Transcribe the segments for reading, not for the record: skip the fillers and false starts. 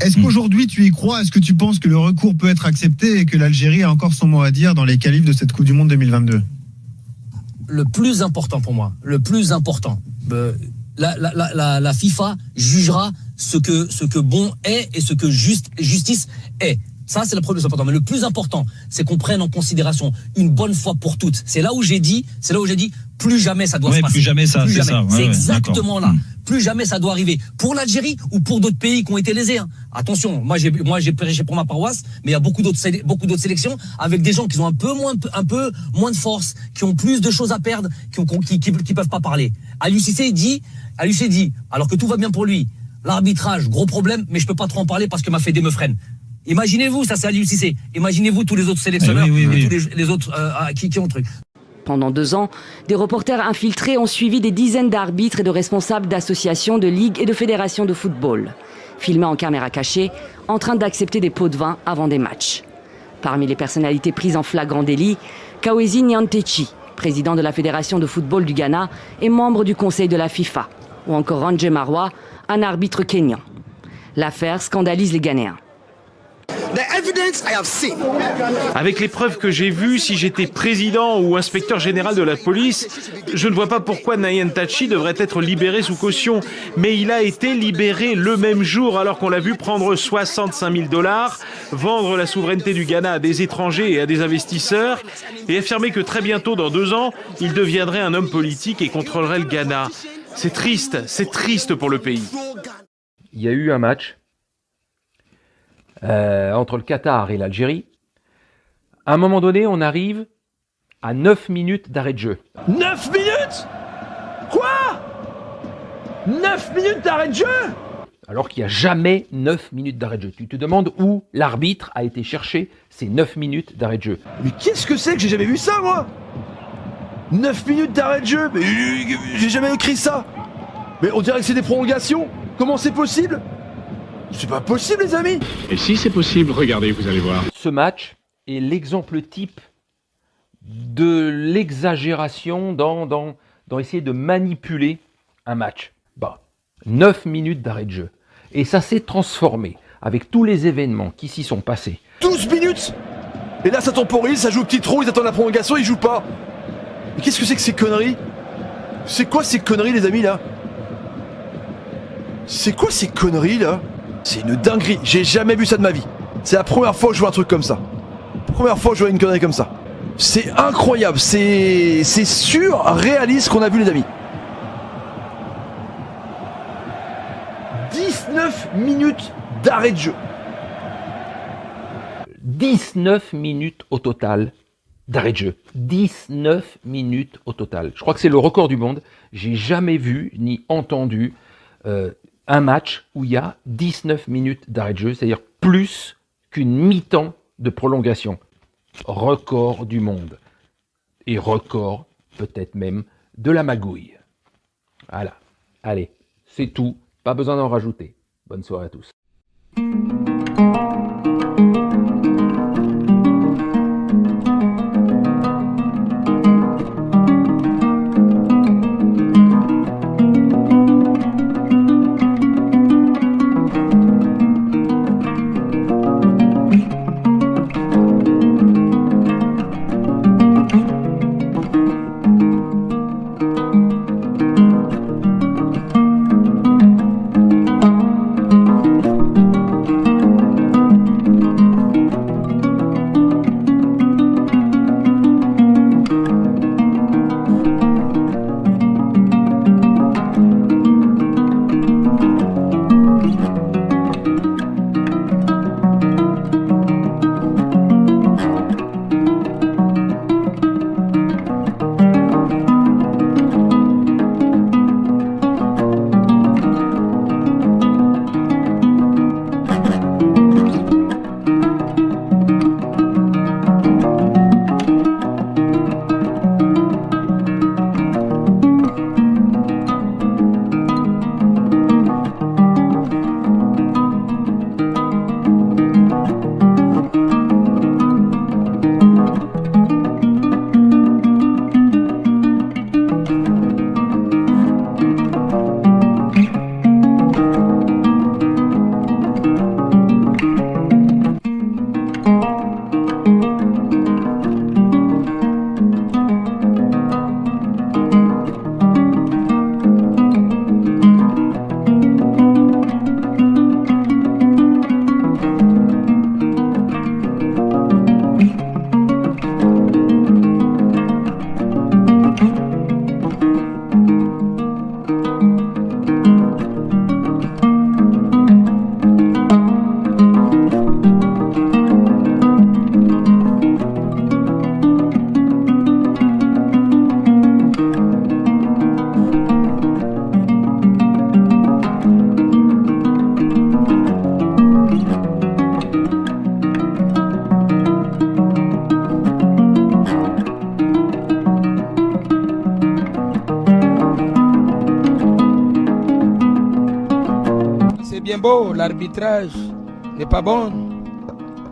Est-ce qu'aujourd'hui tu y crois? Est-ce que tu penses que le recours peut être accepté et que l'Algérie a encore son mot à dire dans les qualifs de cette Coupe du Monde 2022? Le plus important pour moi, la FIFA jugera ce que bon est et ce que justice est. Ça, c'est le premier important. Mais le plus important, c'est qu'on prenne en considération une bonne fois pour toutes. C'est là où j'ai dit, plus jamais ça doit se passer. Plus jamais ça, c'est ça. C'est exactement là. Plus jamais ça doit arriver. Pour l'Algérie ou pour d'autres pays qui ont été lésés. Hein. Attention, moi j'ai prêché pour ma paroisse, mais il y a beaucoup d'autres sélections avec des gens qui ont un peu moins de force, qui ont plus de choses à perdre, qui peuvent pas parler. Aliou Cissé dit, alors que tout va bien pour lui, l'arbitrage, gros problème, mais je peux pas trop en parler parce que ma fédé me freine. Imaginez-vous, ça c'est Aliou Cissé. Imaginez-vous tous les autres sélectionneurs, tous les autres qui ont le truc. Pendant 2 ans, des reporters infiltrés ont suivi des dizaines d'arbitres et de responsables d'associations, de ligues et de fédérations de football, filmés en caméra cachée, en train d'accepter des pots de vin avant des matchs. Parmi les personnalités prises en flagrant délit, Kwesi Nyantechi, président de la Fédération de football du Ghana et membre du conseil de la FIFA, ou encore Ranje Marwa, un arbitre kényan. L'affaire scandalise les Ghanéens. Avec les preuves que j'ai vues, si j'étais président ou inspecteur général de la police, je ne vois pas pourquoi Nyantachi devrait être libéré sous caution. Mais il a été libéré le même jour alors qu'on l'a vu prendre 65 000 $, vendre la souveraineté du Ghana à des étrangers et à des investisseurs et affirmer que très bientôt, dans 2 ans, il deviendrait un homme politique et contrôlerait le Ghana. C'est triste pour le pays. Il y a eu un match entre le Qatar et l'Algérie. À un moment donné, on arrive à 9 minutes d'arrêt de jeu. 9 minutes? Quoi? 9 minutes d'arrêt de jeu? Alors qu'il n'y a jamais 9 minutes d'arrêt de jeu. Tu te demandes où l'arbitre a été chercher ces 9 minutes d'arrêt de jeu. Mais qu'est-ce que c'est que j'ai jamais vu ça, moi? 9 minutes d'arrêt de jeu? Mais j'ai jamais écrit ça. Mais on dirait que c'est des prolongations. Comment c'est possible? C'est pas possible, les amis. Et si c'est possible, regardez, vous allez voir. Ce match est l'exemple type de l'exagération dans essayer de manipuler un match. 9 minutes d'arrêt de jeu. Et ça s'est transformé avec tous les événements qui s'y sont passés. 12 minutes. Et là, ça temporise, ça joue au petit trou, ils attendent la prolongation, ils jouent pas. Mais qu'est-ce que c'est que ces conneries? C'est quoi ces conneries, les amis, là? C'est quoi ces conneries, là? C'est une dinguerie, j'ai jamais vu ça de ma vie. C'est la première fois que je vois un truc comme ça. Première fois que je vois une connerie comme ça. C'est incroyable, c'est surréaliste ce qu'on a vu, les amis. 19 minutes d'arrêt de jeu. 19 minutes au total d'arrêt de jeu. 19 minutes au total. Je crois que c'est le record du monde. J'ai jamais vu ni entendu un match où il y a 19 minutes d'arrêt de jeu, c'est-à-dire plus qu'une mi-temps de prolongation. Record du monde. Et record peut-être même de la magouille. Voilà. Allez, c'est tout. Pas besoin d'en rajouter. Bonne soirée à tous. bien beau, l'arbitrage n'est pas bon.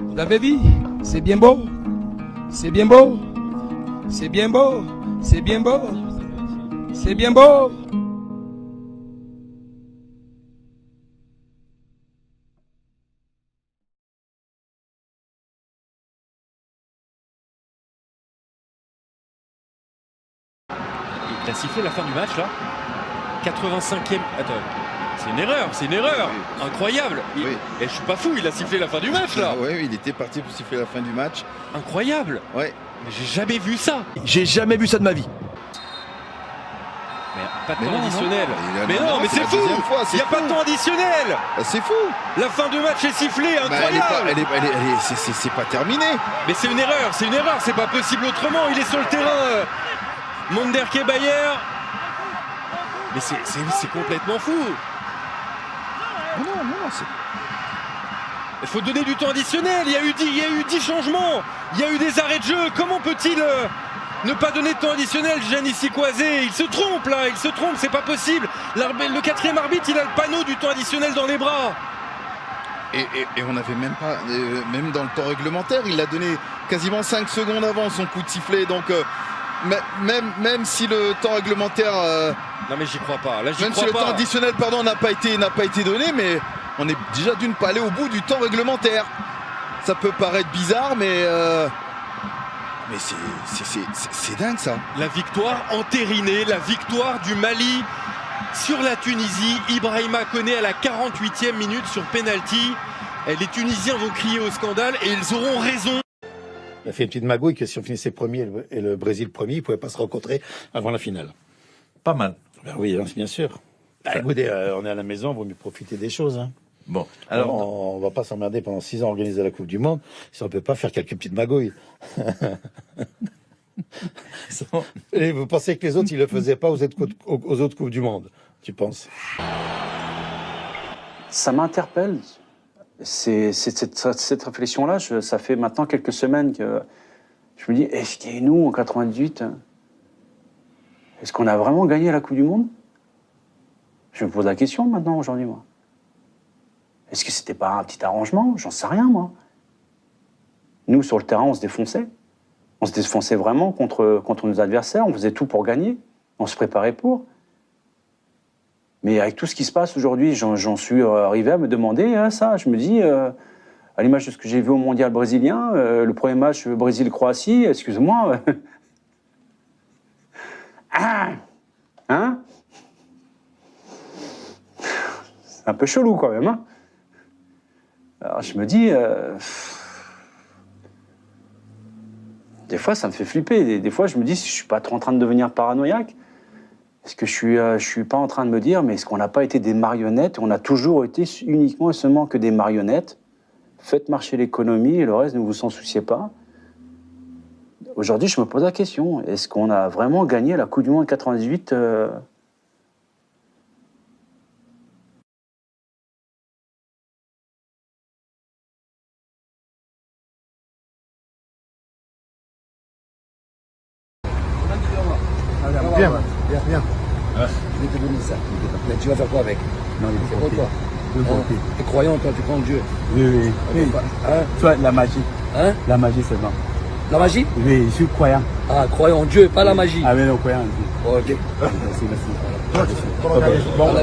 Vous l'avez vu, c'est bien beau. C'est bien beau. C'est bien beau. C'est bien beau. C'est bien beau. Il a sifflé la fin du match là. 85e. Attends. C'est une erreur. Incroyable. Oui. Et je suis pas fou, il a sifflé la fin du match là. Oui, il était parti pour siffler la fin du match. Incroyable. Ouais. Mais j'ai jamais vu ça. J'ai jamais vu ça de ma vie. Mais pas de Mais temps non, additionnel. non. Mais non, mais c'est fou. Il n'y a pas de temps additionnel. C'est fou. La fin du match est sifflée, Bah, incroyable. c'est pas terminé. Mais c'est une erreur, c'est pas possible autrement. Il est sur le terrain. Monderke Bayer. Mais c'est complètement fou. Non, Il faut donner du temps additionnel. Il y a eu 10 changements. Il y a eu des arrêts de jeu. Comment peut-il ne pas donner de temps additionnel, Giannissi Kwasé? Il se trompe là, c'est pas possible. Le quatrième arbitre, il a le panneau du temps additionnel dans les bras. Et on n'avait même pas, même dans le temps réglementaire, il l'a donné quasiment 5 secondes avant son coup de sifflet. Donc même si le temps réglementaire, Non mais j'y crois pas. Là, même si le temps additionnel, pardon, n'a pas été donné, mais on est déjà d'une pas allé au bout du temps réglementaire. Ça peut paraître bizarre, mais c'est dingue ça. La victoire entérinée, la victoire du Mali sur la Tunisie. Ibrahima Koné à la 48e minute sur penalty. Et les Tunisiens vont crier au scandale et ils auront raison. Il a fait une petite magouille que si on finissait premier et le Brésil premier, ils ne pouvaient pas se rencontrer avant la finale. Pas mal. Ben oui, hein, bien sûr. Écoutez, on est à la maison, il vaut mieux profiter des choses. Hein. Bon, alors on ne va pas s'emmerder pendant 6 ans à organiser la Coupe du Monde si on ne peut pas faire quelques petites magouilles. Et vous pensez que les autres, ils ne le faisaient pas aux autres Coupes du Monde, tu penses? Ça m'interpelle. Cette réflexion-là, ça fait maintenant quelques semaines que je me dis, est-ce qu'il y a nous en 98, est-ce qu'on a vraiment gagné la Coupe du Monde? Je me pose la question maintenant, aujourd'hui, moi. Est-ce que c'était pas un petit arrangement? J'en sais rien, moi. Nous, sur le terrain, on se défonçait. On se défonçait vraiment contre nos adversaires. On faisait tout pour gagner. On se préparait pour. Mais avec tout ce qui se passe aujourd'hui, j'en suis arrivé à me demander ça. Je me dis, à l'image de ce que j'ai vu au Mondial brésilien, le premier match Brésil-Croatie, excuse-moi. Hein? C'est un peu chelou quand même. Hein? Alors je me dis, des fois ça me fait flipper. Des fois je me dis, si je suis pas trop en train de devenir paranoïaque, est-ce que je suis pas en train de me dire, mais est-ce qu'on n'a pas été des marionnettes? On a toujours été uniquement et seulement que des marionnettes. Faites marcher l'économie et le reste, ne vous en souciez pas. Aujourd'hui, je me pose la question, est-ce qu'on a vraiment gagné la Coupe du Monde 98 Bien. Je vais te donner ça. Mais tu vas faire quoi avec? Non, c'est pour toi. Et croyant, toi, tu crois en Dieu. Oui. Hein? Toi, la magie. Hein? La magie seulement. La magie? Oui, je suis croyant. Ah, croyant en Dieu, pas la magie. Ah, mais non, croyant en Dieu. Ok. Merci. Bon,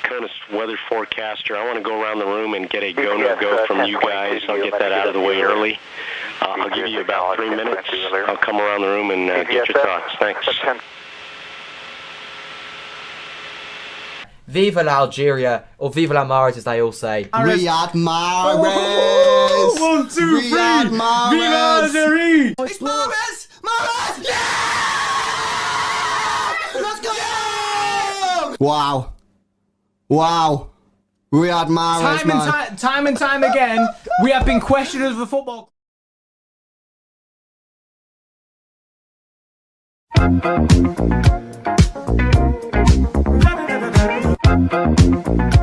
Conus weather forecaster. I want to go around the room and get a go no go from you guys. I'll get that out of the way early. I'll give you about 3 minutes. I'll come around the room and get your thoughts. Thanks. Viva l'Algeria, or Viva la Mahrez as they all say. Riyad Mahrez! 1, 2, 3! Riyad Mahrez! Viva l'Algérie! It's Mahrez! Mahrez! Yeah! Let's go! Wow. Wow. Riyad Mahrez, Time and time again, we have been questioned as a football. Thank you.